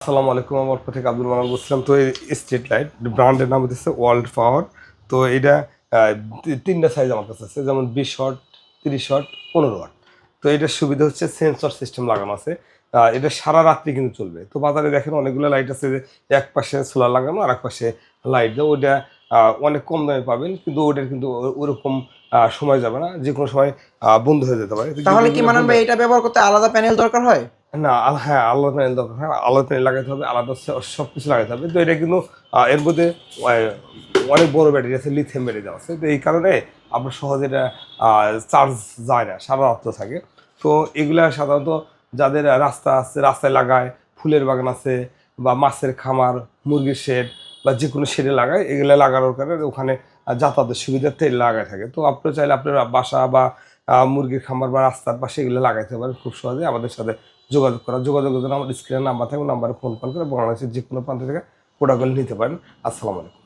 আসসালামু আলাইকুম। আমার পক্ষ থেকে আব্দুল মানান বলছিলাম। তো এই স্ট্রিট লাইট ব্র্যান্ডের নাম হচ্ছে ওয়ার্ল্ড পাওয়ার। তো এটা তিনটা সাইজ আমার কাছে আছে, যেমন 20 ওয়াট, 30 ওয়াট, 15 ওয়াট। তো এটার সুবিধা হচ্ছে সেন্সর সিস্টেম লাগানো আছে। এটা সারা রাত্রি কিন্তু চলবে। তো বাজারে দেখেন অনেকগুলো লাইট আছে যে এক পাশে সোলার লাগানো আর এক পাশে লাইট দেয়। ওইটা অনেক কম দামে পাবেন, কিন্তু ওটার কিন্তু ওরকম সময় যাবে না, যে কোনো সময় বন্ধ হয়ে যেতে পারে। কিন্তু তাহলে কি এগুলো মানান বন্ধ, ভাই এটা ব্যবহার করতে আলাদা প্যানেল দরকার হয়? না হ্যাঁ, আলাদা প্যানেল দরকার হয়। আলাদা প্যানেল লাগাতে হবে, আলাদা সব কিছু লাগাতে হবে। তো এটা কিন্তু এর মধ্যে অনেক বড় ব্যাটারি আছে, লিথিয়াম ব্যাটারি দেওয়া আছে। তো এই কারণে আপনার সহজে এটা চার্জ যায় না, সারা রাত্র থাকে। তো এগুলা সাধারণত যাদের রাস্তা আছে, রাস্তায় লাগায়, ফুলের বাগান আছে, বা মাছের খামার, মুরগির শেড, বা যে কোনো শেডে লাগায়, এগুলো লাগানোর কারণে ওখানে যাতায়াতের সুবিধার্থে লাগায় থাকে। তো আপনি চাইলে আপনার বাসা বা মুরগির খামার বা রাস্তার পাশে এগুলো লাগাইতে পারেন খুব সহজে। আমাদের সাথে যোগাযোগের জন্য আমার স্ক্রিনের নাম্বার থাকবে, নাম্বারে ফোন কল করে বাংলাদেশের যে কোনো প্রান্ত থেকে প্রোডাক্টগুলো নিতে পারেন। আসসালামু আলাইকুম।